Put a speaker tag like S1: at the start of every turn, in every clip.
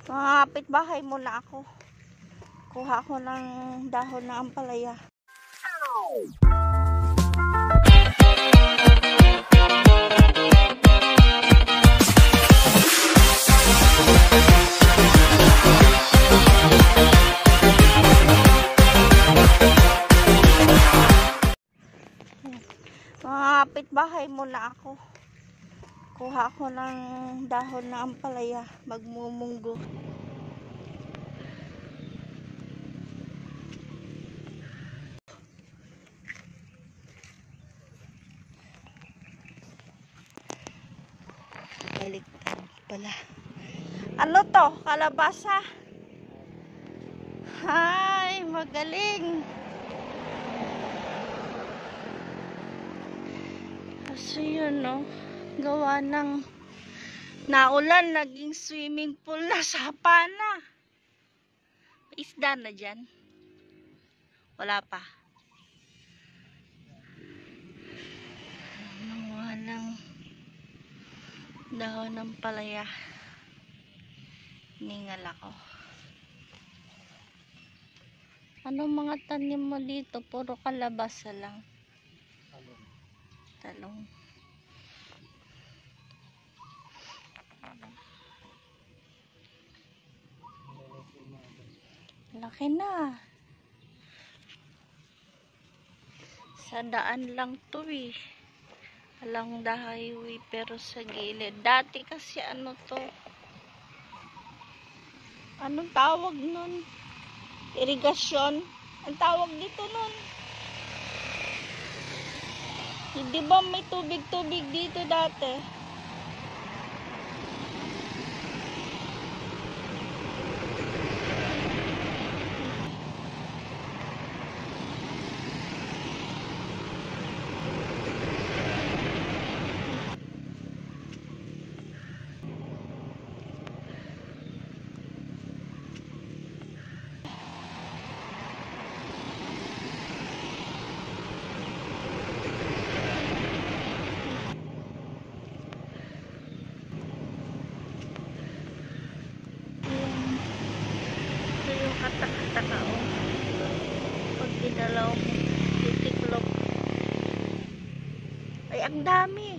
S1: Mga kapitbahay muna ako. Kuha ko ng dahon na ampalaya. Mga kapitbahay muna ako. Kuha ko ng dahon na ampalaya. Magmumunggo. Baliktad pala. Ano to? Kalabasa? Hay, magaling. Kasi yun, no? Gawa ng naulan, naging swimming pool na sa Hapana. Isda na dyan? Wala pa. Nakuha ng dahon ng palaya. Ningal ako. Anong mga tanim mo dito? Puro kalabasa lang. Talong. Laki na. Sa daan lang to eh. Along the highway pero sa gilid. Dati kasi ano to? Anong tawag nun? Irigasyon? Ang tawag dito nun? Hindi ba may tubig-tubig dito dati? Ito yung katak-taka o. Pag ginalaw mo, titiklop. Ay, ang dami.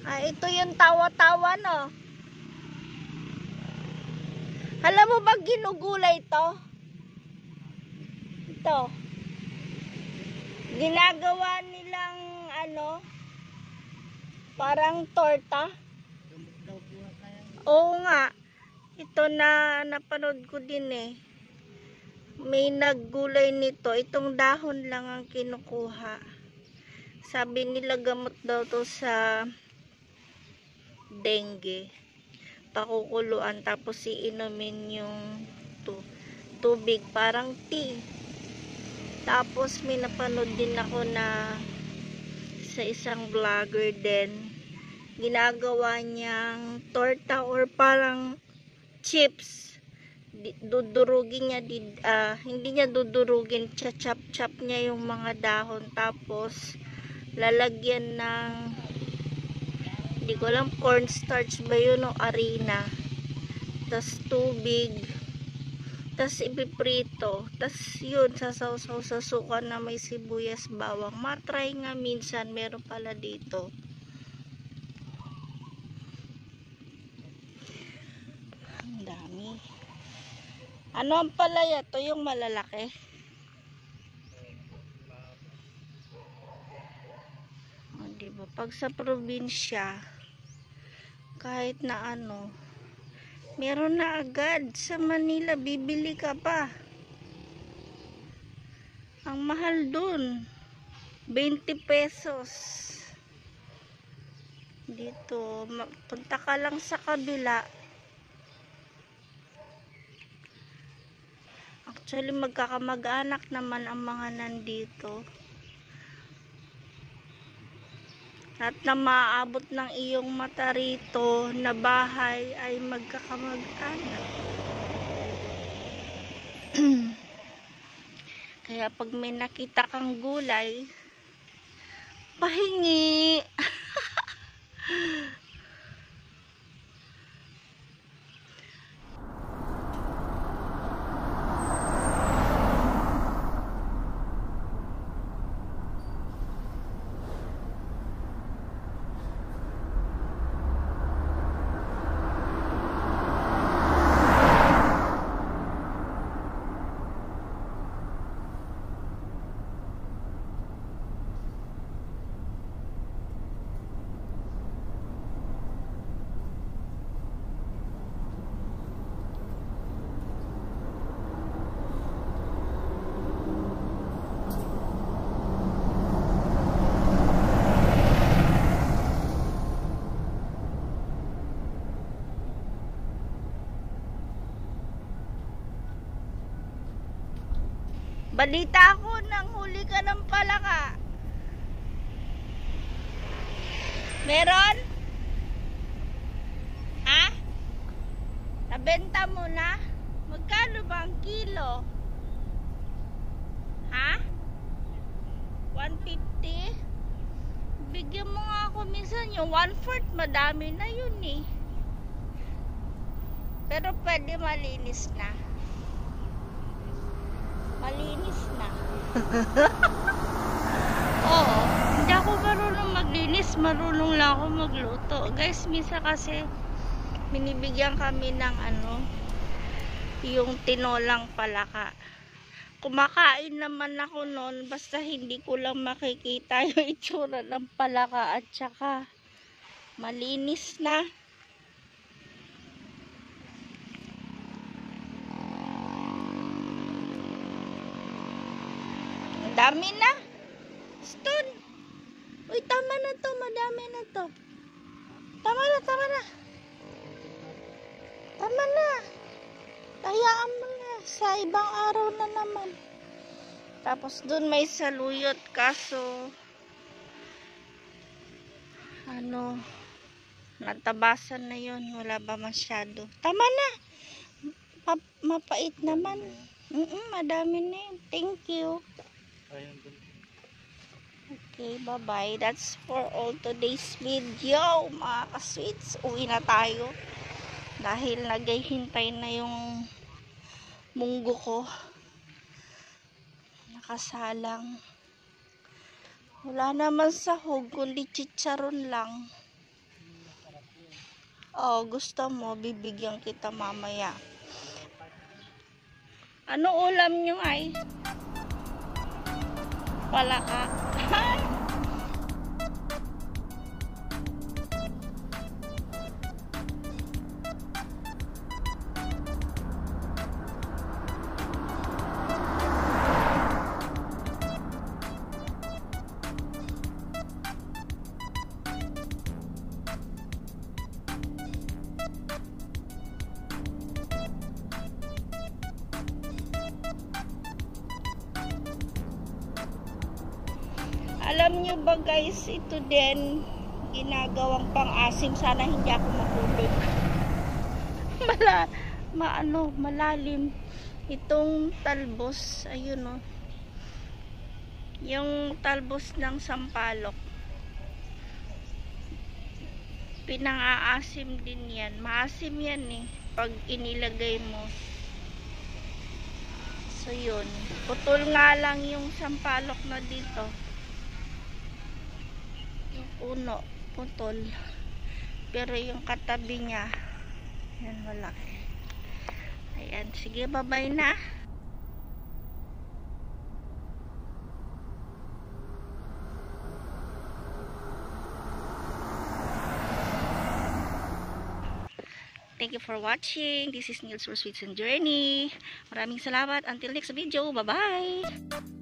S1: Ah, ito yung tawa-tawa, no? Alam mo ba ginugulay to? Ito. Ginagawa nilang ano? Parang torta. Oo nga. Ito na napanood ko din eh. May naggulay nito. Itong dahon lang ang kinukuha. Sabi nila gamot daw to sa dengue. Pakukuluan tapos iinumin yung tubig parang tea. Tapos may napanood din ako na sa isang vlogger din ginagawa niyang torta or parang chips. Dudurugin niya hindi niya dudurugin, chop niya yung mga dahon tapos lalagyan ng hindi ko alam cornstarch ba yun o harina, tas tubig, tas ipiprito, tas yun sasaw-saw sa suka na may sibuyas, bawang. Matry nga minsan, meron pala dito. Ang dami. Ano ang palaya to, yung malalaki? O, diba? Pag sa probinsya kahit na ano meron na agad. Sa Manila bibili ka pa, ang mahal dun 20 pesos. Dito punta ka lang sa kabila, actually magkakamag-anak naman ang mga nandito. At na maaabot ng iyong mata rito na bahay ay magkakamag-anak. Kaya pag may nakita kang gulay, pahingi. Balita ko nang huli ka ng palaka. Meron? Ha? Nabenta mo na? Magkano ba ang kilo? Ha? 150? Bigyan mo nga ako minsan yung 1/4, madami na yun eh. Pero pwede malinis na. Malinis na. Oo, hindi ako marunong maglinis, marunong lang ako magluto. Guys, minsan kasi binibigyan kami ng yung tinolang palaka. Kumakain naman ako noon, basta hindi ko lang makikita yung itsura ng palaka at saka malinis na. Dami na. Stone. Uy, tama na to. Madami na to. Tama na, tama na. Tama na. Hayaan mo na. Sa ibang araw na naman. Tapos dun may saluyot. Kaso, natabasan na yun. Wala ba masyado. Tama na. Mapait naman. Madami na yun. Thank you. Okay, bye-bye. That's for all today's video, mga ka-sweets. Uwi na tayo. Dahil naghihintay na yung munggo ko. Nakasalang. Wala naman sahog, kundi chicharon lang. Oh, gusto mo, bibigyan kita mamaya. Ano ulam nyo ay? Palaka. Alam nyo ba guys, ito din ginagawang pang-asim. Sana hindi ako mahulog. Malalim itong talbos. Ayun o. Yung talbos ng sampalok. Pinang-aasim din yan. Maasim yan eh. Pag inilagay mo. So yun. Putol nga lang yung sampalok na dito. Uno, putol. Pero yung katabi niya, yan malaki. Ayan, sige, bye-bye na. Thank you for watching. This is Nils for Sweets and Journey. Maraming salamat. Until next video. Bye-bye!